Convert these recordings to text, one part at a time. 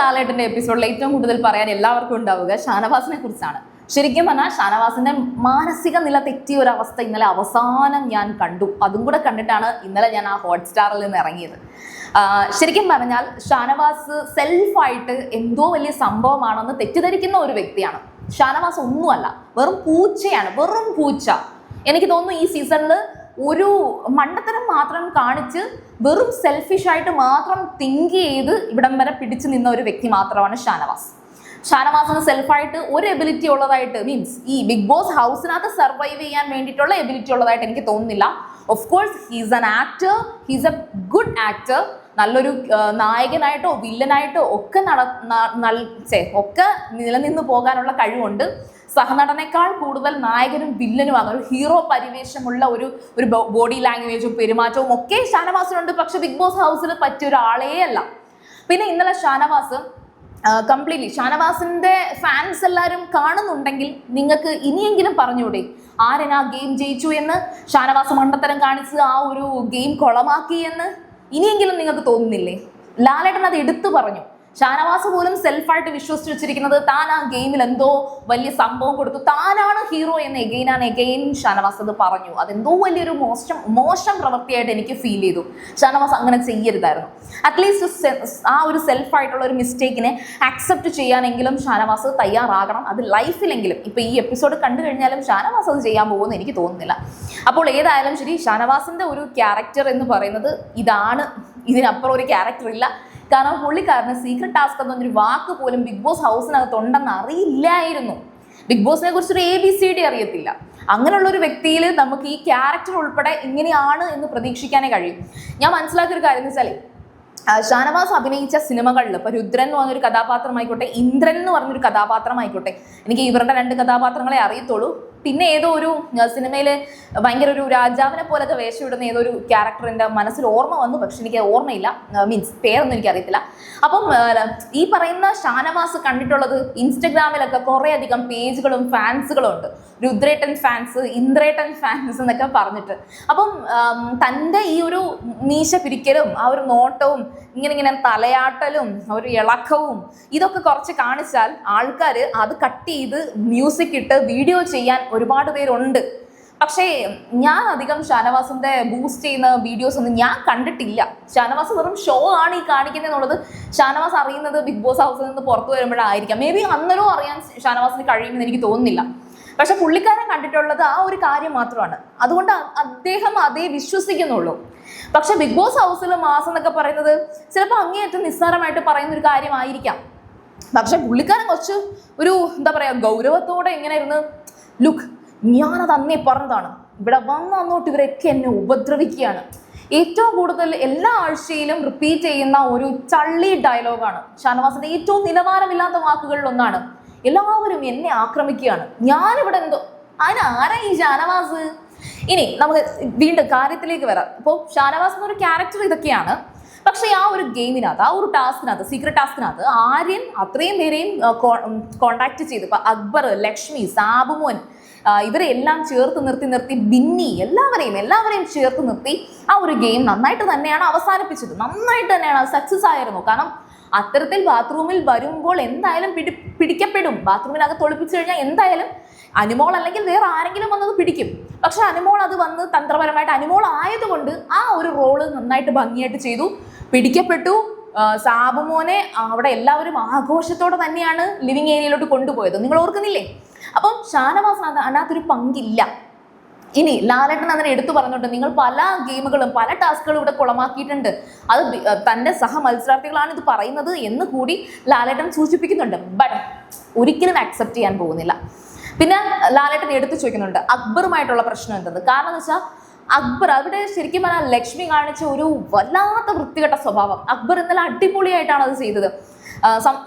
ലാലേട്ടന്റെ എപ്പിസോഡിൽ ഏറ്റവും കൂടുതൽ പറയാൻ എല്ലാവർക്കും ഉണ്ടാവുക ഷാനവാസിനെ കുറിച്ചാണ്. ശരിക്കും പറഞ്ഞാൽ ഷാനവാസിന്റെ മാനസിക നില തെറ്റിയ ഒരു അവസ്ഥ ഇന്നലെ അവസാനം ഞാൻ കണ്ടു. അതും കൂടെ കണ്ടിട്ടാണ് ഇന്നലെ ഞാൻ ആ ഹോട്ട്സ്റ്റാറിൽ നിന്ന് ഇറങ്ങിയത്. ശരിക്കും പറഞ്ഞാൽ ഷാനവാസ് സെൽഫായിട്ട് എന്തോ വലിയ സംഭവമാണെന്ന് തെറ്റിദ്ധരിക്കുന്ന ഒരു വ്യക്തിയാണ്. ഷാനവാസ് ഒന്നുമല്ല, വെറും പൂച്ചയാണ്, വെറും പൂച്ച. എനിക്ക് തോന്നുന്നു ഈ സീസണിൽ ഒരു മണ്ടത്തരം മാത്രം കാണിച്ച് വെറും സെൽഫിഷായിട്ട് മാത്രം തിങ്ക് ചെയ്ത് ഇവിടം വരെ പിടിച്ചു നിന്ന ഒരു വ്യക്തി മാത്രമാണ് ഷാനവാസ്. ഷാനവാസിന് സെൽഫായിട്ട് ഒരു എബിലിറ്റി ഉള്ളതായിട്ട്, മീൻസ് ഈ ബിഗ് ബോസ് ഹൗസിനകത്ത് സർവൈവ് ചെയ്യാൻ വേണ്ടിയിട്ടുള്ള എബിലിറ്റി ഉള്ളതായിട്ട് എനിക്ക് തോന്നുന്നില്ല. Of course he's an actor, he's A good actor. നല്ലൊരു നായകനായിട്ടോ വില്ലനായിട്ടോ ഒക്കെ ഒക്കെ നിലനിന്ന് പോകാനുള്ള കഴിവുണ്ട്. സഹനടനേക്കാൾ കൂടുതൽ നായകനും വില്ലനുമാണ്. ഒരു ഹീറോ പരിവേഷമുള്ള ഒരു ബോഡി ലാംഗ്വേജും പെരുമാറ്റവും ഒക്കെ ഷാനവാസിനുണ്ട്. പക്ഷെ ബിഗ് ബോസ് ഹൗസിൽ പറ്റിയ ഒരാളേ അല്ല. പിന്നെ ഇന്നലെ ഷാനവാസ് കംപ്ലീറ്റ്ലി, ഷാനവാസിന്റെ ഫാൻസ് എല്ലാവരും കാണുന്നുണ്ടെങ്കിൽ നിങ്ങൾക്ക് ഇനിയെങ്കിലും പറഞ്ഞൂടെ ആരെനാ ഗെയിം ജയിച്ചു എന്ന്, ഷാനവാസ് മണ്ടത്തരം കാണിച്ച് ആ ഒരു ഗെയിം കൊളമാക്കി എന്ന് ഇനിയെങ്കിലും നിങ്ങൾക്ക് തോന്നുന്നില്ലേ? ലാലേട്ടൻ അത് എടുത്തു പറഞ്ഞു. ഷാനവാസ് പോലും സെൽഫായിട്ട് വിശ്വസിച്ച് വെച്ചിരിക്കുന്നത് താൻ ആ ഗെയിമിൽ എന്തോ വലിയ സംഭവം കൊടുത്തു, താനാണ് ഹീറോ എന്ന് എഗെയിൻ ഷാനവാസ് അത് പറഞ്ഞു. അതെന്തോ വലിയൊരു മോശം പ്രവൃത്തിയായിട്ട് എനിക്ക് ഫീൽ ചെയ്തു. ഷാനവാസ് അങ്ങനെ ചെയ്യരുതായിരുന്നു. അറ്റ്ലീസ്റ്റ് ആ ഒരു സെൽഫായിട്ടുള്ള ഒരു മിസ്റ്റേക്കിനെ അക്സെപ്റ്റ് ചെയ്യാനെങ്കിലും ഷാനവാസ് തയ്യാറാകണം. അത് ലൈഫിലെങ്കിലും. ഇപ്പൊ ഈ എപ്പിസോഡ് കണ്ടു കഴിഞ്ഞാലും ഷാനവാസ് അത് ചെയ്യാൻ പോകുമെന്ന് എനിക്ക് തോന്നുന്നില്ല. അപ്പോൾ ഏതായാലും ശരി, ഷാനവാസിന്റെ ഒരു ക്യാരക്ടർ എന്ന് പറയുന്നത് ഇതാണ്. ഇതിനപ്പുറം ഒരു ക്യാരക്ടർ ഇല്ല. കാരണം പുള്ളിക്കാരന് സീക്രട്ട് ടാസ്ക് എന്നൊരു വാക്ക് പോലും ബിഗ് ബോസ് ഹൗസിനകത്ത് ഉണ്ടെന്ന് അറിയില്ലായിരുന്നു. ബിഗ് ബോസിനെ കുറിച്ചൊരു ABCD അറിയത്തില്ല. അങ്ങനെയുള്ള ഒരു വ്യക്തിയിൽ നമുക്ക് ഈ ക്യാരക്ടർ ഉൾപ്പെടെ ഇങ്ങനെയാണ് എന്ന് പ്രതീക്ഷിക്കാനേ കഴിയും. ഞാൻ മനസ്സിലാക്കിയ ഒരു കാര്യം എന്ന് വെച്ചാൽ, ഷാനവാസ് അഭിനയിച്ച സിനിമകളിൽ ഇപ്പൊ രുദ്രൻ എന്ന് പറഞ്ഞൊരു കഥാപാത്രമായിക്കോട്ടെ, ഇന്ദ്രൻ എന്ന് പറഞ്ഞൊരു കഥാപാത്രമായിക്കോട്ടെ, എനിക്ക് ഇവരുടെ 2 കഥാപാത്രങ്ങളെ അറിയത്തുള്ളൂ. പിന്നെ ഏതോ ഒരു സിനിമയിൽ ഭയങ്കര ഒരു രാജാവിനെ പോലൊക്കെ വേഷമിടുന്ന ഏതോ ഒരു ക്യാരക്ടർ എൻ്റെ മനസ്സിൽ ഓർമ്മ വന്നു. പക്ഷെ എനിക്ക് ഓർമ്മയില്ല, മീൻസ് പേരൊന്നും എനിക്കറിയത്തില്ല. അപ്പം ഈ പറയുന്ന ഷാനവാസ് കണ്ടിട്ടുള്ളത് ഇൻസ്റ്റഗ്രാമിലൊക്കെ കുറേ അധികം പേജുകളും ഫാൻസുകളും ഉണ്ട്. രുദ്രേട്ടൻ ഫാൻസ്, ഇന്ദ്രേട്ടൻ ഫാൻസ് എന്നൊക്കെ പറഞ്ഞിട്ട്. അപ്പം തൻ്റെ ഈ ഒരു മീശ പിരിക്കലും ആ ഒരു നോട്ടവും ഇങ്ങനെ തലയാട്ടലും ഒരു ഇളക്കവും ഇതൊക്കെ കുറച്ച് കാണിച്ചാൽ ആൾക്കാർ അത് കട്ട് ചെയ്ത് മ്യൂസിക് ഇട്ട് വീഡിയോ ചെയ്യാൻ ഒരുപാട് പേരുണ്ട്. പക്ഷേ ഞാൻ അധികം ഷാനവാസിന്റെ ബൂസ്റ്റ് ചെയ്യുന്ന വീഡിയോസ് ഒന്നും ഞാൻ കണ്ടിട്ടില്ല. ഷാനവാസ് വെറും ഷോ ആണ് ഈ കാണിക്കുന്നത് എന്നുള്ളത് ഷാനവാസ് അറിയുന്നത് ബിഗ് ബോസ് ഹൗസിൽ നിന്ന് പുറത്തു വരുമ്പോഴായിരിക്കാം. മേ ബി അന്നേരം അറിയാൻ ഷാനവാസിന് കഴിയുമെന്ന് എനിക്ക് തോന്നുന്നില്ല. പക്ഷെ പുള്ളിക്കാരൻ കണ്ടിട്ടുള്ളത് ആ ഒരു കാര്യം മാത്രമാണ്. അതുകൊണ്ട് അദ്ദേഹം അതേ വിശ്വസിക്കുന്നുള്ളൂ. പക്ഷെ ബിഗ് ബോസ് ഹൗസിൽ മാസം എന്നൊക്കെ പറയുന്നത് ചിലപ്പോൾ അങ്ങേയറ്റം നിസ്സാരമായിട്ട് പറയുന്ന ഒരു കാര്യമായിരിക്കാം. പക്ഷെ പുള്ളിക്കാരൻ കുറച്ച് ഒരു എന്താ പറയാ ഗൗരവത്തോടെ ഇങ്ങനെ ഇരുന്ന്, ലുക്ക്, ഞാനത് അന്നേ പറഞ്ഞതാണ്, ഇവിടെ വന്നോട്ട് ഇവരൊക്കെ എന്നെ ഉപദ്രവിക്കുകയാണ്. ഏറ്റവും കൂടുതൽ എല്ലാ ആഴ്ചയിലും റിപ്പീറ്റ് ചെയ്യുന്ന ഒരു ചള്ളി ഡയലോഗാണ് ഷാനവാസിന്റെ. ഏറ്റവും നിലവാരമില്ലാത്ത വാക്കുകളിൽ ഒന്നാണ്, എല്ലാവരും എന്നെ ആക്രമിക്കുകയാണ്, ഞാനിവിടെ എന്തോ. അതിനാരാ ഈ ഷാനവാസ്? ഇനി നമുക്ക് വീണ്ടും കാര്യത്തിലേക്ക് വരാം. ഇപ്പോൾ ഷാനവാസ് എന്നൊരു ക്യാരക്ടർ ഇതൊക്കെയാണ്. പക്ഷെ ആ ഒരു ഗെയിമിനകത്ത്, ആ ഒരു ടാസ്കിനകത്ത്, സീക്രട്ട് ടാസ്കിനകത്ത് ആര്യൻ അത്രയും പേരെയും കോണ്ടാക്ട് ചെയ്ത്, ഇപ്പൊ അക്ബർ, ലക്ഷ്മി, സാബുമോൻ, ഇവരെ എല്ലാം ചേർത്ത് നിർത്തി ബിന്നി, എല്ലാവരെയും ചേർത്ത് നിർത്തി ആ ഒരു ഗെയിം നന്നായിട്ട് തന്നെയാണ് അവസാനിപ്പിച്ചത്. നന്നായിട്ട് തന്നെയാണ് അത് സക്സസ് ആയിരുന്നു. കാരണം അത്തരത്തിൽ ബാത്റൂമിൽ വരുമ്പോൾ എന്തായാലും പിടിക്കപ്പെടും. ബാത്റൂമിനകത്ത് ഒളിപ്പിച്ചു കഴിഞ്ഞാൽ എന്തായാലും അനുമോൾ അല്ലെങ്കിൽ വേറെ ആരെങ്കിലും വന്നത് പിടിക്കും. പക്ഷെ അനുമോൾ അത് വന്ന് തന്ത്രപരമായിട്ട് അനുമോൾ ആയതുകൊണ്ട് ആ ഒരു റോള് നന്നായിട്ട് ഭംഗിയായിട്ട് ചെയ്തു, പിടിക്കപ്പെട്ടു. സാബുമോനെ അവിടെ എല്ലാവരും ആഘോഷത്തോടെ തന്നെയാണ് ലിവിങ് ഏരിയയിലോട്ട് കൊണ്ടുപോയത്. നിങ്ങൾ ഓർക്കുന്നില്ലേ? അപ്പം ഷാനവാസ് അതിനകത്തൊരു പങ്കില്ല. ഇനി ലാലേട്ടൻ അതിനെ എടുത്തു പറഞ്ഞോട്ട് നിങ്ങൾ പല ഗെയിമുകളും പല ടാസ്കുകളും ഇവിടെ കുളമാക്കിയിട്ടുണ്ട്, അത് തൻ്റെ മത്സരാർത്ഥികളാണ് ഇത് പറയുന്നത് എന്ന് കൂടി ലാലേട്ടൻ സൂചിപ്പിക്കുന്നുണ്ട്. ബട്ട് ഒരിക്കലും അക്സെപ്റ്റ് ചെയ്യാൻ പോകുന്നില്ല. പിന്നെ ലാലേട്ടൻ എടുത്തു ചോദിക്കുന്നുണ്ട് അക്ബറുമായിട്ടുള്ള പ്രശ്നം എന്തെന്ന്. കാരണം എന്ന് വെച്ചാൽ അക്ബർ അവിടെ ശരിക്കും പറഞ്ഞാൽ ലക്ഷ്മി കാണിച്ച ഒരു വല്ലാത്ത വൃത്തികെട്ട സ്വഭാവം. അക്ബർ ഇന്നലെ അടിപൊളിയായിട്ടാണ് അത് ചെയ്തത്.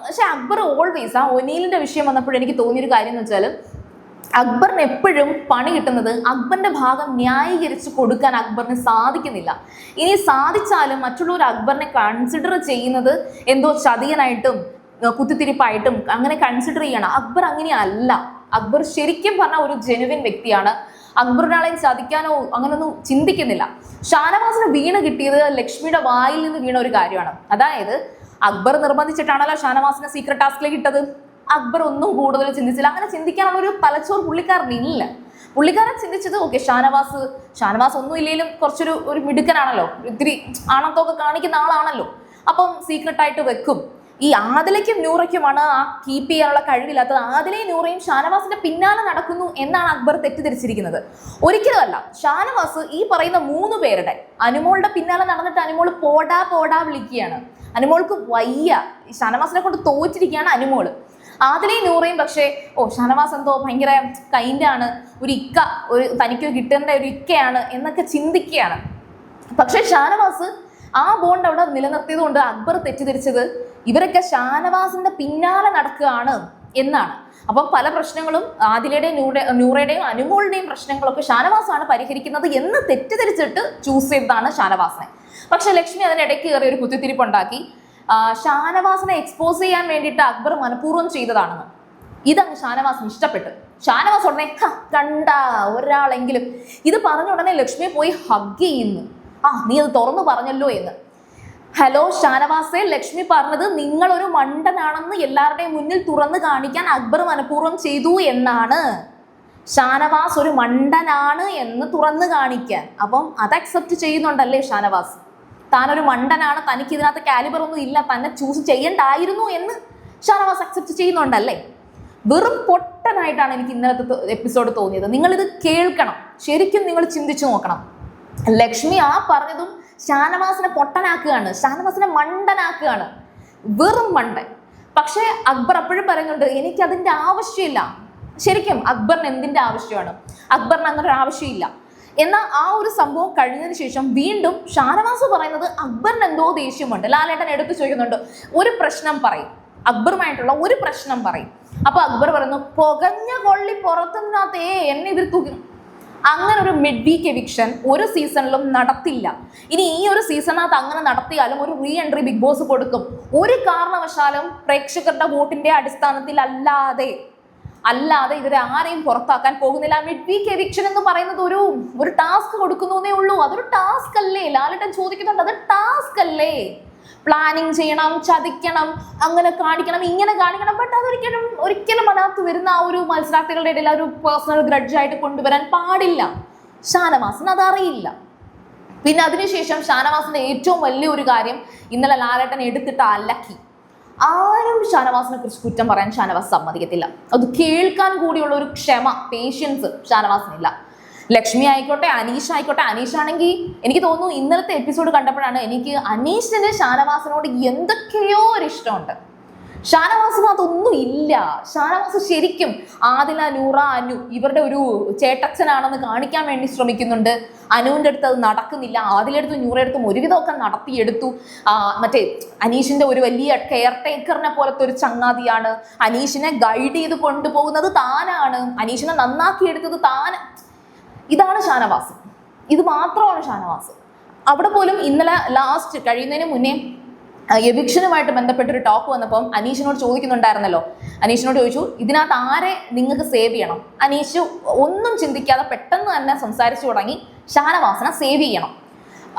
പക്ഷെ അക്ബർ ഓൾവേസ് ആ ഒനീലിന്റെ വിഷയം വന്നപ്പോഴും എനിക്ക് തോന്നിയൊരു കാര്യം എന്ന് വെച്ചാൽ, അക്ബറിന് എപ്പോഴും പണി കിട്ടുന്നത് അക്ബറിന്റെ ഭാഗം ന്യായീകരിച്ച് കൊടുക്കാൻ അക്ബറിന് സാധിക്കുന്നില്ല. ഇനി സാധിച്ചാലും മറ്റുള്ളവർ അക്ബറിനെ കൺസിഡർ ചെയ്യുന്നത് എന്തോ ചതിയനായിട്ടും കുത്തിത്തിരിപ്പായിട്ടും അങ്ങനെ കൺസിഡർ ചെയ്യണം. അക്ബർ അങ്ങനെയല്ല. അക്ബർ ശരിക്കും പറഞ്ഞ ഒരു ജെനുവിൻ വ്യക്തിയാണ്. അക്ബറിനാളെയും ചതിക്കാനോ അങ്ങനൊന്നും ചിന്തിക്കുന്നില്ല. ഷാനവാസിന് വീണ് കിട്ടിയത് ലക്ഷ്മിയുടെ വായിൽ നിന്ന് വീണ ഒരു കാര്യമാണ്. അതായത് അക്ബർ നിർബന്ധിച്ചിട്ടാണല്ലോ ഷാനവാസിനെ സീക്രട്ട് ടാസ്കിലേക്ക് ഇട്ടത്. അക്ബർ ഒന്നും കൂടുതൽ ചിന്തിച്ചില്ല. അങ്ങനെ ചിന്തിക്കാനുള്ള ഒരു തലച്ചോർ പുള്ളിക്കാരനില്ല. പുള്ളിക്കാരൻ ചിന്തിച്ചത് ഓക്കെ ഷാനവാസ് ഒന്നും ഇല്ലെങ്കിലും കുറച്ചൊരു മിടുക്കനാണല്ലോ, ഇത്തിരി ആണത്തൊക്കെ കാണിക്കുന്ന ആളാണല്ലോ, അപ്പം സീക്രട്ടായിട്ട് വെക്കും. ഈ ആദിലയ്ക്കും നൂറയ്ക്കുമാണ് ആ കീപ്പ് ചെയ്യാനുള്ള കഴിവില്ലാത്തത്. ആദിലയും നൂറയും ഷാനവാസിന്റെ പിന്നാലെ നടക്കുന്നു എന്നാണ് അക്ബർ തെറ്റിദ്ധരിച്ചിരിക്കുന്നത്. ഒരിക്കലുമല്ല. ഷാനവാസ് ഈ പറയുന്ന 3 പേരുടെ അനുമോളുടെ പിന്നാലെ നടന്നിട്ട് അനുമോൾ പോടാ പോടാ വിളിക്കുകയാണ്. അനുമോൾക്ക് വയ്യ, ഷാനവാസിനെ കൊണ്ട് തോറ്റിരിക്കുകയാണ് അനുമോള്. ആദിലയും നൂറയും പക്ഷേ ഷാനവാസ് എന്തോ ഭയങ്കര കൈൻഡാണ്, ഒരു തനിക്ക് കിട്ടേണ്ട ഒരു ഇക്കയാണ് എന്നൊക്കെ ചിന്തിക്കുകയാണ്. പക്ഷെ ഷാനവാസ് ആ ബോണ്ട് അവിടെ നിലനിർത്തിയത് കൊണ്ട് അക്ബർ തെറ്റിദ്ധരിച്ചത് ഇവരൊക്കെ ഷാനവാസിന്റെ പിന്നാലെ നടക്കുകയാണ് എന്നാണ്. അപ്പം പല പ്രശ്നങ്ങളും ആദിലയുടെയും നൂറയുടെയും അനുമോളുടെയും പ്രശ്നങ്ങളൊക്കെ ഷാനവാസാണ് പരിഹരിക്കുന്നത് എന്ന് തെറ്റിദ്ധരിച്ചിട്ട് ചൂസ് ചെയ്തതാണ് ഷാനവാസിനെ. പക്ഷെ ലക്ഷ്മി അതിനിടയ്ക്ക് കയറി ഒരു കുത്തിത്തിരിപ്പുണ്ടാക്കി. ഷാനവാസിനെ എക്സ്പോസ് ചെയ്യാൻ വേണ്ടിയിട്ട് അക്ബർ മനഃപൂർവ്വം ചെയ്തതാണെന്ന്. ഇതങ്ങ് ഷാനവാസിന് ഇഷ്ടപ്പെട്ടു. ഷാനവാസ് ഉടനെ കണ്ട ഒരാളെങ്കിലും ഇത് പറഞ്ഞ ഉടനെ ലക്ഷ്മിയെ പോയി ഹഗ് ചെയ്യുന്നു. നീ അത് തുറന്നു പറഞ്ഞല്ലോ എന്ന്. ഹലോ ഷാനവാസെ, ലക്ഷ്മി പറഞ്ഞത് നിങ്ങളൊരു മണ്ടനാണെന്ന് എല്ലാവരുടെയും മുന്നിൽ തുറന്നു കാണിക്കാൻ അക്ബർ മനഃപൂർവ്വം ചെയ്തു എന്നാണ്. ഷാനവാസ് ഒരു മണ്ടനാണ് എന്ന് തുറന്നു കാണിക്കാൻ. അപ്പം അത് അക്സെപ്റ്റ് ചെയ്യുന്നുണ്ടല്ലേ ഷാനവാസ്? താനൊരു മണ്ടനാണ്, തനിക്ക് ഇതിനകത്ത് കാലിബർ ഒന്നും ഇല്ല, തന്നെ ചൂസ് ചെയ്യണ്ടായിരുന്നു എന്ന് ഷാനവാസ് അക്സെപ്റ്റ് ചെയ്യുന്നുണ്ടല്ലേ? വെറും പൊട്ടനായിട്ടാണ് എനിക്ക് ഇന്നലത്തെ എപ്പിസോഡ് തോന്നിയത്. നിങ്ങളിത് കേൾക്കണം, ശരിക്കും നിങ്ങൾ ചിന്തിച്ചു നോക്കണം. ലക്ഷ്മി ആ പറഞ്ഞതും ഷാനവാസിനെ പൊട്ടനാക്കുകയാണ്, ഷാനവാസിനെ മണ്ടനാക്കുകയാണ്, വെറും മണ്ടൻ. പക്ഷേ അക്ബർ അപ്പോഴും പറയുന്നുണ്ട് എനിക്കതിൻ്റെ ആവശ്യമില്ല. ശരിക്കും അക്ബറിന് എന്തിൻ്റെ ആവശ്യമാണ്? അക്ബറിന് അങ്ങനെ ഒരു ആവശ്യമില്ല. എന്നാൽ ആ ഒരു സംഭവം കഴിഞ്ഞതിന് ശേഷം വീണ്ടും ഷാനവാസ് പറയുന്നത് അക്ബറിന് എന്തോ ദേഷ്യമുണ്ട്. ലാലേട്ടൻ എടുത്തു ചോദിക്കുന്നുണ്ട്, ഒരു പ്രശ്നം പറയും, അക്ബറുമായിട്ടുള്ള ഒരു പ്രശ്നം പറയും. അപ്പൊ അക്ബർ പറയുന്നു പുകഞ്ഞ കൊള്ളി പുറത്തുനിന്നകത്തേ എന്നെ ഇവർ തൂക്കി. അങ്ങനെ ഒരു മിഡ് വീക്ക് എവിക്ഷൻ ഒരു സീസണിലും നടത്തില്ല. ഇനി ഈ ഒരു സീസണിനകത്ത് അങ്ങനെ നടത്തിയാലും ഒരു റീ എൻട്രി ബിഗ് ബോസ് കൊടുക്കും. ഒരു കാരണവശാലും പ്രേക്ഷകരുടെ വോട്ടിന്റെ അടിസ്ഥാനത്തിൽ അല്ലാതെ ഇവരെ ആരെയും പുറത്താക്കാൻ പോകുന്നില്ല. മിഡ് വീക്ക് എവിക്ഷൻ എന്ന് പറയുന്നത് ഒരു ടാസ്ക് കൊടുക്കുന്നേ ഉള്ളൂ. അതൊരു ടാസ്ക് അല്ലേ? ലാലേട്ടൻ ചോദിക്കുന്നുണ്ട്, അത് ടാസ്ക് അല്ലേ? പ്ലാനിങ് ചെയ്യണം, ചതിക്കണം, അങ്ങനെ കാണിക്കണം, ഇങ്ങനെ കാണിക്കണം. ബട്ട് ഒരിക്കലും അതിനകത്ത് വരുന്ന ആ ഒരു മത്സരാർത്ഥികളുടെ ഇടയിൽ ഒരു പേഴ്സണൽ ഗ്രഡ്ജായിട്ട് കൊണ്ടുവരാൻ പാടില്ല. ഷാനവാസിന് അതറിയില്ല. പിന്നെ അതിനുശേഷം ഷാനവാസിന്റെ ഏറ്റവും വലിയൊരു കാര്യം ഇന്നലെ ലാലേട്ടൻ എടുത്തിട്ട് അലക്കി. ആരും ഷാനവാസിനെ കുറിച്ച് കുറ്റം പറയാൻ ഷാനവാസ് സമ്മതിക്കത്തില്ല. അത് കേൾക്കാൻ കൂടിയുള്ള ഒരു ക്ഷമ, പേഷ്യൻസ് ഷാനവാസിനില്ല. ലക്ഷ്മി ആയിക്കോട്ടെ, അനീഷ് ആയിക്കോട്ടെ. അനീഷാണെങ്കിൽ എനിക്ക് തോന്നുന്നു ഇന്നലത്തെ എപ്പിസോഡ് കണ്ടപ്പോഴാണ് എനിക്ക് അനീഷിന് ഷാനവാസിനോട് എന്തൊക്കെയോ ഒരു ഇഷ്ടമുണ്ട്. ഷാനവാസിന് അതൊന്നും ഇല്ല. ഷാനവാസ് ശരിക്കും ആദില, നൂറ, അനു ഇവരുടെ ഒരു ചേട്ടച്ചനാണെന്ന് കാണിക്കാൻ വേണ്ടി ശ്രമിക്കുന്നുണ്ട്. അനുവിൻ്റെ അടുത്ത് അത് നടക്കുന്നില്ല. ആദിലെടുത്തും നൂറയെടുത്തും ഒരുവിധമൊക്കെ നടത്തിയെടുത്തു. മറ്റേ അനീഷിന്റെ ഒരു വലിയ കെയർ ടേക്കറിനെ പോലത്തെ ഒരു ചങ്ങാതിയാണ്. അനീഷിനെ ഗൈഡ് ചെയ്ത് കൊണ്ടുപോകുന്നത് താനാണ്. അനീഷിനെ നന്നാക്കിയെടുത്തത് ഇതാണ് ഷാനവാസ്. ഇത് മാത്രമാണ് ഷാനവാസ്. അവിടെ പോലും ഇന്നലെ ലാസ്റ്റ് കഴിയുന്നതിന് മുന്നേ എവിക്ഷനുമായിട്ട് ബന്ധപ്പെട്ടൊരു ടോക്ക് വന്നപ്പം അനീഷിനോട് ചോദിക്കുന്നുണ്ടായിരുന്നല്ലോ. അനീഷിനോട് ചോദിച്ചു, ഇതിനകത്ത് ആരെ നിങ്ങൾക്ക് സേവ് ചെയ്യണം? അനീഷ് ഒന്നും ചിന്തിക്കാതെ പെട്ടെന്ന് തന്നെ സംസാരിച്ചു തുടങ്ങി, ഷാനവാസിനെ സേവ് ചെയ്യണം.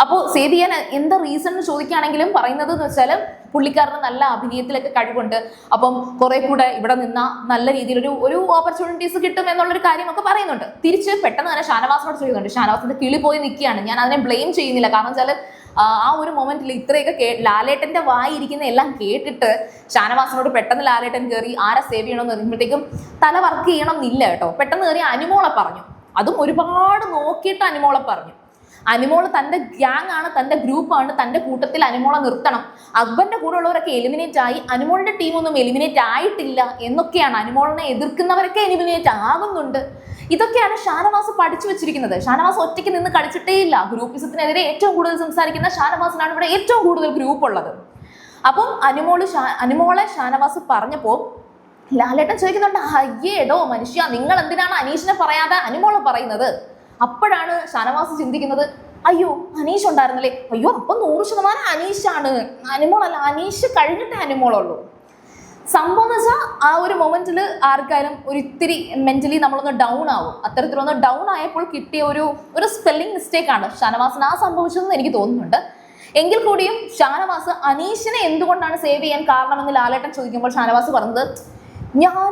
അപ്പോൾ സേവ് ചെയ്യാൻ എന്താ റീസൺ എന്ന് ചോദിക്കുകയാണെങ്കിലും പറയുന്നത് എന്ന് വെച്ചാൽ പുള്ളിക്കാരന് നല്ല അഭിനയത്തിലൊക്കെ കഴിവുണ്ട്. അപ്പം കുറെ കൂടെ ഇവിടെ നിന്ന നല്ല രീതിയിൽ ഒരു ഓപ്പർച്യൂണിറ്റീസ് കിട്ടും എന്നുള്ളൊരു കാര്യമൊക്കെ പറയുന്നുണ്ട്. തിരിച്ച് പെട്ടെന്ന് തന്നെ ഷാനവാസിനോട് ചോദിക്കുന്നുണ്ട്. ഷാനവാസിന്റെ കിളി പോയി നിൽക്കുകയാണ്. ഞാൻ അതിനെ ബ്ലെയിം ചെയ്യുന്നില്ല. കാരണം വെച്ചാൽ ആ ഒരു മൊമെന്റിൽ ഇത്രയൊക്കെ ലാലേട്ടന്റെ വായിരിക്കുന്ന എല്ലാം കേട്ടിട്ട് ഷാനവാസിനോട് പെട്ടെന്ന് ലാലേട്ടൻ കയറി ആരെ സേവ് ചെയ്യണമെന്ന് പറയുമ്പോഴത്തേക്കും തല വർക്ക് ചെയ്യണം എന്നില്ല കേട്ടോ. പെട്ടെന്ന് കയറി അനുമോളെ പറഞ്ഞു. അതും ഒരുപാട് നോക്കിയിട്ട് അനുമോളെ പറഞ്ഞു. അനുമോള് തന്റെ ഗ്യാങ് ആണ്, തന്റെ ഗ്രൂപ്പാണ്, തന്റെ കൂട്ടത്തിൽ അനുമോളെ നിർത്തണം. അക്ബറിന്റെ കൂടെ ഉള്ളവരൊക്കെ എലിമിനേറ്റ് ആയി, അനുമോളുടെ ടീമൊന്നും എലിമിനേറ്റ് ആയിട്ടില്ല എന്നൊക്കെയാണ്. അനുമോളിനെ എതിർക്കുന്നവരൊക്കെ എലിമിനേറ്റ് ആകുന്നുണ്ട്. ഇതൊക്കെയാണ് ഷാനവാസ് പഠിച്ചു വെച്ചിരിക്കുന്നത്. ഷാനവാസ് ഒറ്റയ്ക്ക് നിന്ന് കളിച്ചിട്ടേ ഇല്ല. ഗ്രൂപ്പിസത്തിനെതിരെ ഏറ്റവും കൂടുതൽ സംസാരിക്കുന്ന ഷാനവാസിനാണ് ഇവിടെ ഏറ്റവും കൂടുതൽ ഗ്രൂപ്പ് ഉള്ളത്. അപ്പം അനുമോളെ ഷാനവാസ് പറഞ്ഞപ്പോ ലാലേട്ടൻ ചോദിക്കുന്നുണ്ട്, അയ്യേടോ മനുഷ്യ, നിങ്ങൾ എന്തിനാണ് അനീഷിനെ പറയാതെ അനുമോളെ പറയുന്നത്? അപ്പോഴാണ് ഷാനവാസ് ചിന്തിക്കുന്നത്, അയ്യോ അനീഷ് ഉണ്ടായിരുന്നല്ലേ, അയ്യോ അപ്പൊ 100% അനീഷാണ്, അനുമോളല്ല, അനീഷ് കഴിഞ്ഞിട്ടേ അനുമോളുള്ളൂ. സംഭവം എന്ന് വെച്ചാൽ ആ ഒരു മൊമെന്റിൽ ആർക്കാരും ഒരിത്തിരി മെന്റലി നമ്മളൊന്ന് ഡൗൺ ആവും. അത്തരത്തിലൊന്ന് ഡൗൺ ആയപ്പോൾ കിട്ടിയ ഒരു സ്പെല്ലിംഗ് മിസ്റ്റേക്ക് ആണ് ഷാനവാസിന് ആ സംഭവിച്ചതെന്ന് എനിക്ക് തോന്നുന്നുണ്ട്. എങ്കിൽ കൂടിയും ഷാനവാസ് അനീഷിനെ എന്തുകൊണ്ടാണ് സേവ് ചെയ്യാൻ കാരണമെന്ന് ലാലേട്ടൻ ചോദിക്കുമ്പോൾ ഷാനവാസ് പറഞ്ഞത് ഞാൻ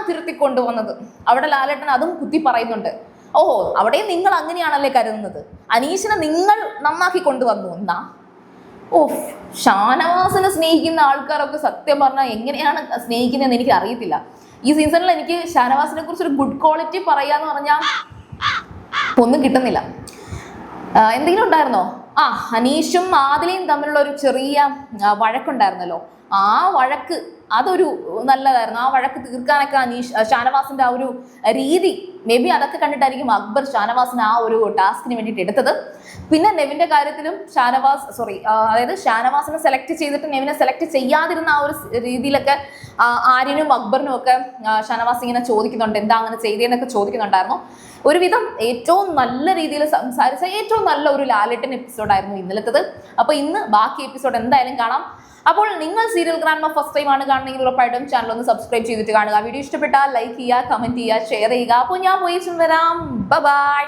തിരുത്തിക്കൊണ്ടുവന്നത്. അവിടെ ലാലേട്ടൻ അതും കുത്തി പറയുന്നുണ്ട്. ഓഹോ, അവിടെ നിങ്ങൾ അങ്ങനെയാണല്ലേ കരുതുന്നത്, അനീഷിനെ നിങ്ങൾ നന്നാക്കി കൊണ്ടുവന്നു എന്നാ. ഓഹ്, ഷാനവാസിനെ സ്നേഹിക്കുന്ന ആൾക്കാരൊക്കെ സത്യം പറഞ്ഞാൽ എങ്ങനെയാണ് സ്നേഹിക്കുന്നതെന്ന് എനിക്ക് അറിയത്തില്ല. ഈ സീസണിൽ എനിക്ക് ഷാനവാസിനെ കുറിച്ച് ഒരു ഗുഡ് ക്വാളിറ്റി പറയാന്ന് പറഞ്ഞാൽ ഒന്നും കിട്ടുന്നില്ല. എന്തെങ്കിലും ഉണ്ടായിരുന്നോ? അനീഷും ആദിലയും തമ്മിലുള്ള ഒരു ചെറിയ വഴക്കുണ്ടായിരുന്നല്ലോ. ആ വഴക്ക് അതൊരു നല്ലതായിരുന്നു. ആ വഴക്ക് തീർക്കാനൊക്കെ ഷാനവാസിന്റെ ആ ഒരു രീതി, മേ ബി അതൊക്കെ കണ്ടിട്ടായിരിക്കും അക്ബർ ഷാനവാസിന് ആ ഒരു ടാസ്കിന് വേണ്ടിയിട്ട് എടുത്തത്. പിന്നെ നെവിന്റെ കാര്യത്തിലും അതായത് ഷാനവാസിനെ സെലക്ട് ചെയ്തിട്ട് നെവിനെ സെലക്ട് ചെയ്യാതിരുന്ന ആ ഒരു രീതിയിലൊക്കെ ആര്യനും അക്ബറിനും ഒക്കെ ഷാനവാസ് ഇങ്ങനെ ചോദിക്കുന്നുണ്ട്, എന്താ അങ്ങനെ ചെയ്തതെന്നൊക്കെ ചോദിക്കുന്നുണ്ടായിരുന്നു. ഒരുവിധം ഏറ്റവും നല്ല രീതിയിൽ സംസാരിച്ച ഏറ്റവും നല്ല ഒരു ലാലേട്ടൻ എപ്പിസോഡായിരുന്നു ഇന്നലത്തത്. അപ്പൊ ഇന്ന് ബാക്കി എപ്പിസോഡ് എന്തായാലും കാണാം. അപ്പോൾ നിങ്ങൾ സീരിയൽ ഗ്രാൻഡ്മ ഫസ്റ്റ് ടൈം ആണ് കാണുന്നെങ്കിൽ ഉറപ്പായിട്ടും ചാനൽ ഒന്ന് സബ്സ്ക്രൈബ് ചെയ്തിട്ട് കാണുക. വീഡിയോ ഇഷ്ടപ്പെട്ടാൽ ലൈക്ക് ചെയ്യുക, കമന്റ് ചെയ്യുക, ഷെയർ ചെയ്യുക. അപ്പോൾ ഞാൻ പോയി വരാം. ബൈ.